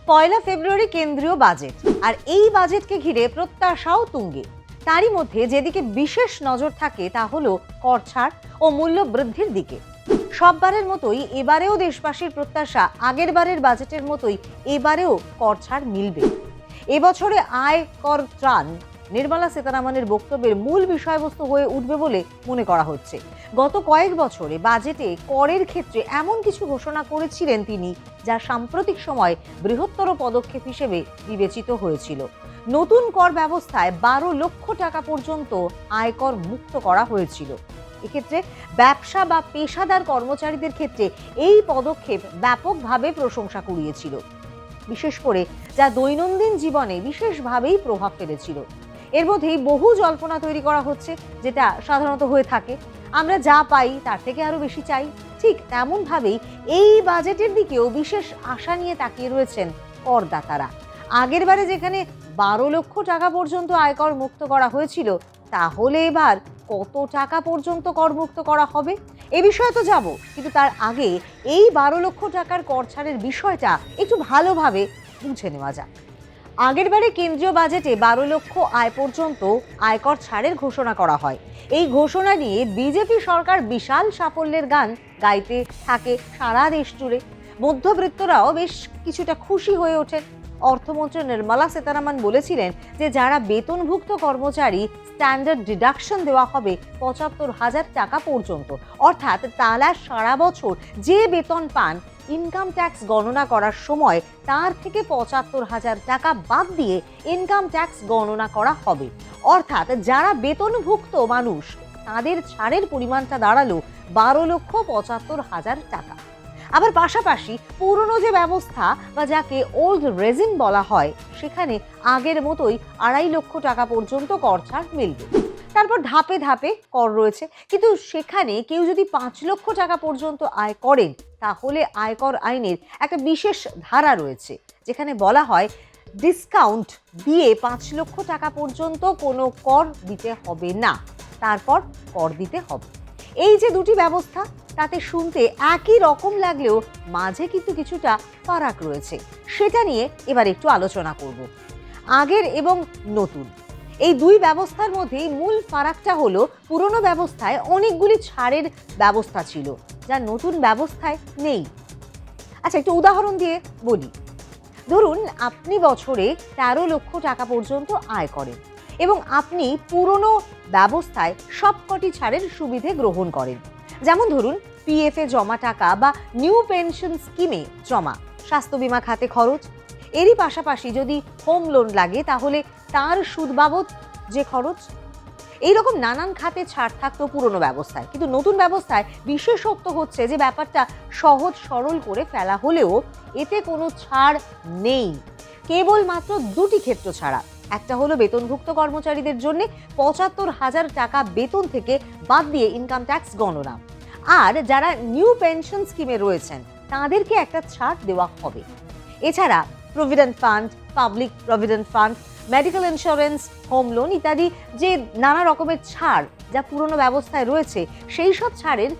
পয়লা ফেব্রুয়ারি কেন্দ্রীয় বাজেট, আর এই বাজেটকে ঘিরে প্রত্যাশাও তুঙ্গে। তারই মধ্যে যেদিকে বিশেষ নজর থাকে তা হলো কর ছাড় ও মূল্য বৃদ্ধির দিকে। সববারের মতোই এবারেও দেশবাসীর প্রত্যাশা আগের বারের বাজেটের মতোই এবারেও কর ছাড় মিলবে। এবছরে আয় কর ত্রাণ নির্মলা সীতারামনের বক্তব্যের মূল বিষয়বস্তু হয়ে উঠবে বলে মনে করা হচ্ছে। গত কয়েক বছরে বাজেটে করের ক্ষেত্রে এমন কিছু ঘোষণা করেছিলেন তিনি, যা সাম্প্রতিক সময় বৃহত্তর পদক্ষেপ হিসেবে বিবেচিত হয়েছিল। নতুন কর ব্যবস্থায় 12 লক্ষ টাকা পর্যন্ত আয়কর মুক্ত করা হয়েছিল। এক্ষেত্রে ব্যবসা বা পেশাদার কর্মচারীদের ক্ষেত্রে এই পদক্ষেপ ব্যাপকভাবে প্রশংসা কুড়িয়েছিল, বিশেষ করে যা দৈনন্দিন জীবনে বিশেষভাবেই প্রভাব ফেলেছিল। এর মধ্যেই বহু জল্পনা তৈরি করা হচ্ছে, যেটা সাধারণত হয়ে থাকে, আমরা যা পাই তার থেকে আরো বেশি চাই। ঠিক তেমনভাবেই এই বাজেটের দিকেও বিশেষ আশা নিয়ে তাকিয়ে রয়েছেন করদাতারা। আগের বারে যেখানে 12 লক্ষ টাকা পর্যন্ত আয়কর মুক্ত করা হয়েছিল, তাহলে এবার কত টাকা পর্যন্ত কর মুক্ত করা হবে এ বিষয়ে তো যাব, কিন্তু তার আগে এই 12 লক্ষ টাকার কর ছাড়ের বিষয়টা একটু ভালোভাবে বুঝে নেওয়া যাক। আগের বারে কেন্দ্রীয় বাজেটে 12 লক্ষ আয় পর্যন্ত আয়কর ছাড়ের ঘোষণা করা হয়। এই ঘোষণা নিয়ে বিজেপি সরকার বিশাল সাফল্যের গান গাইতে থাকে সারা দেশ জুড়ে। মধ্যবিত্তরাও বেশ কিছুটা খুশি হয়ে ওঠেন। অর্থমন্ত্রী নির্মলা সীতারামন বলেছিলেন যে যারা বেতনভুক্ত কর্মচারী, স্ট্যান্ডার্ড ডিডাকশন দেওয়া হবে 75,000 টাকা পর্যন্ত, অর্থাৎ তারা সারা বছর যে বেতন পান, ইনকাম ট্যাক্স গণনা করার সময় তার থেকে 75,000 টাকা বাদ দিয়ে ইনকাম ট্যাক্স গণনা করা হবে। অর্থাৎ যারা বেতনভুক্ত মানুষ, তাদের ছাড়ের পরিমাণটা দাঁড়ালো 12,75,000 টাকা। আবার পাশাপাশি পুরনো যে ব্যবস্থা বা যাকে ওল্ড রেজিম বলা হয়, সেখানে আগের মতোই 2.5 লক্ষ টাকা পর্যন্ত কর ছাড় মিলবে। তারপর ধাপে ধাপে কর রয়েছে, কিন্তু সেখানে কেউ যদি 5 লক্ষ টাকা পর্যন্ত আয় করেন, তাহলে আয়কর আইনের একটা বিশেষ ধারা রয়েছে, যেখানে বলা হয় ডিসকাউন্ট দিয়ে 5 লক্ষ টাকা পর্যন্ত কোনো কর দিতে হবে না, তারপর কর দিতে হবে। এই যে দুটি ব্যবস্থা, তাতে শুনতে একই রকম লাগলেও মাঝে কিন্তু কিছুটা ফারাক রয়েছে। সেটা নিয়ে এবার একটু আলোচনা করব। আগের এবং নতুন এই দুই ব্যবস্থার মধ্যে মূল ফারাকটা হলো, পুরনো ব্যবস্থায় অনেকগুলি ছাড়ের ব্যবস্থা ছিল, যা নতুন ব্যবস্থায় নেই। আচ্ছা, একটু উদাহরণ দিয়ে বলি। ধরুন আপনি বছরে 13 লক্ষ টাকা পর্যন্ত আয় করেন এবং আপনি পুরনো ব্যবস্থায় সবকটি ছাড়ের সুবিধে গ্রহণ করেন। যেমন ধরুন পিএফ এ জমা টাকা বা নিউ পেনশন স্কিমে জমা, স্বাস্থ্য বীমা খাতে খরচ, এরই পাশাপাশি যদি হোম লোন লাগে তাহলে তার সুদ বাবদ যে খরচ, এইরকম নানান খাতে ছাড় থাকতো পুরনো ব্যবস্থায়। কিন্তু নতুন ব্যবস্থায় বিশেষত্ব হচ্ছে যে ব্যাপারটা সহজ সরল করে ফেলা হলেও এতে কোনো ছাড় নেই, কেবলমাত্র দুটি ক্ষেত্র ছাড়া। একটা হলো বেতনভুক্ত কর্মচারীদের জন্য 75,000 টাকা বেতন থেকে বাদ দিয়ে ইনকাম ট্যাক্স গণনা, আর যারা নিউ পেনশন স্কিমে রয়েছেন তাদেরকে একটা ছাড় দেওয়া হবে। এছাড়া provident fund, public provident fund, medical insurance, home loan ইত্যাদি যে নানা রকমের ছাড় যা পুরনো ব্যবস্থায় রয়েছে, সেই সব ছাড়ের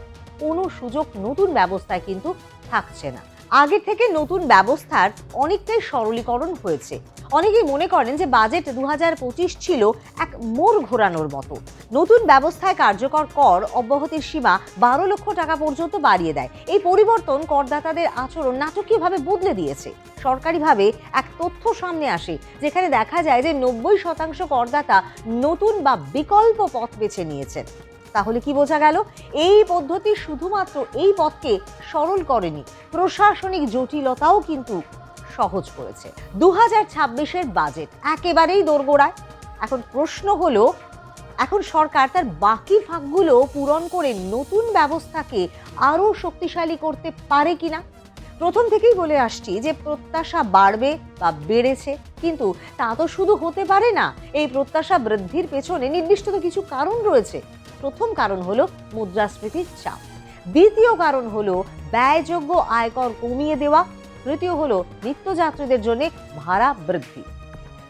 কোনো সুযোগ নতুন ব্যবস্থায় কিন্তু থাকছে না। আগে থেকে নতুন ব্যবস্থার অনেকটাই সরলীকরণ হয়েছে। অনেকেই মনে করেন যে বাজেট 2025 ছিল এক মোড় ঘোরানোর মতো। নতুন ব্যবস্থায় কার্যকর কর অব্যাহতির সীমা 12 লক্ষ টাকা পর্যন্ত বাড়িয়ে দেয়। এই পরিবর্তন করদাতাদের আচরণ নাটকীয়ভাবে বদলে দিয়েছে। সরকারিভাবে এক তথ্য সামনে আসে, যেখানে দেখা যায় যে 90% করদাতা নতুন বা বিকল্প পথ বেছে নিয়েছেন। তাহলে কি বোঝা গেল? এই পদ্ধতি শুধুমাত্র এই পথকে সরল করেনি, প্রশাসনিক জটিলতাও কিন্তু সহজ করেছে। 2026-এর বাজেট একেবারেই দোরগোড়ায়। এখন প্রশ্ন হলো, এখন সরকার তার বাকি ফাঁকগুলো পূরণ করে নতুন ব্যবস্থাকে আরো শক্তিশালী করতে পারে কিনা? প্রথম থেকেই বলে আসছি যে প্রত্যাশা বাড়বে বা বেড়েছে, কিন্তু তা তো শুধু হতে পারে না। এই প্রত্যাশা বৃদ্ধির পেছনে নির্দিষ্ট কিছু কারণ রয়েছে। প্রথম কারণ হলো মুদ্রাস্ফীতির চাপ, দ্বিতীয় কারণ হলো ব্যয়যোগ্য আয়কর কমিয়ে দেওয়া, তৃতীয় হলো নিত্যযাত্রীদের জন্য ভাড়া বৃদ্ধি,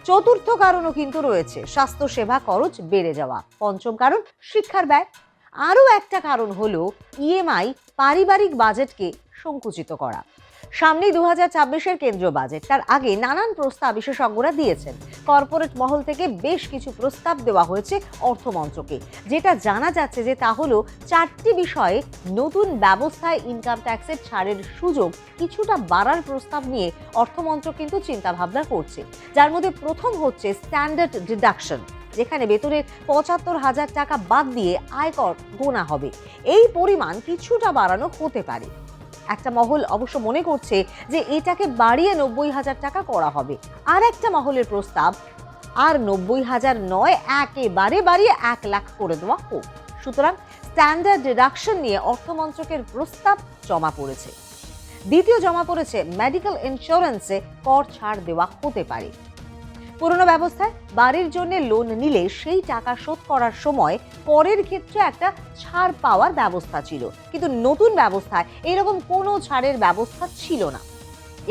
চতুর্থ কারণও কিন্তু রয়েছে স্বাস্থ্যসেবা খরচ বেড়ে যাওয়া, পঞ্চম কারণ শিক্ষার ব্যয়, আরও একটা কারণ হলো ইএমআই পারিবারিক বাজেটকে সংকুচিত করা। সামনেই 2026-এর কেন্দ্রীয় বাজেট, তার আগে নানান প্রস্তাব বিশেষজ্ঞরা দিয়েছেন। কর্পোরেট মহল থেকে বেশ কিছু প্রস্তাব দেওয়া হয়েছে অর্থমন্ত্রকে। যেটা জানা যাচ্ছে যে তা হলো 4টি বিষয়ে নতুন ব্যবস্থায় ইনকাম ট্যাক্সের ছাড়ের সুযোগ কিছুটা বাড়ার প্রস্তাব নিয়ে অর্থমন্ত্রক কিন্তু চিন্তাভাবনা করছে। যার মধ্যে প্রথম হচ্ছে স্ট্যান্ডার্ড ডিডাকশন, যেখানে বেতনের 75,000 টাকা বাদ দিয়ে আয়কর গোনা হবে। এই পরিমাণ কিছুটা বাড়ানো হতে পারে। একটা মহল অবশ্য মনে করছে যে এটাকে বাড়িয়ে 90,000 টাকা করা হবে। আর একটা মহলের প্রস্তাব, আর 90,000 নয়, একেবারে বাড়িয়ে 1 লাখ করে দেওয়া হোক। সুতরাং স্ট্যান্ডার্ড ডিডাকশন নিয়ে অর্থমন্ত্রকের প্রস্তাব জমা পড়েছে। দ্বিতীয় জমা পড়েছে মেডিকেল ইন্স্যুরেন্সে কর ছাড় দেওয়া হতে পারে। পুরনো ব্যবস্থায় বাড়ির জন্য লোন নিলে সেই টাকা শোধ করার সময় করের ক্ষেত্রে একটা ছাড় পাওয়ার ব্যবস্থা ছিল, কিন্তু নতুন ব্যবস্থায় এরকম কোনো ছাড়ের ব্যবস্থা ছিল না।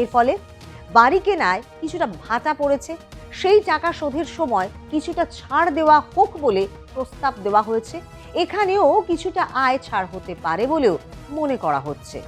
এর ফলে বাড়ি কেনায় কিছুটা ভাটা পড়েছে, সেই টাকা শোধের সময় কিছুটা ছাড় দেওয়া হোক বলে প্রস্তাব দেওয়া হয়েছে। এখানেও কিছুটা আয় ছাড় হতে পারে বলেও মনে করা হচ্ছে।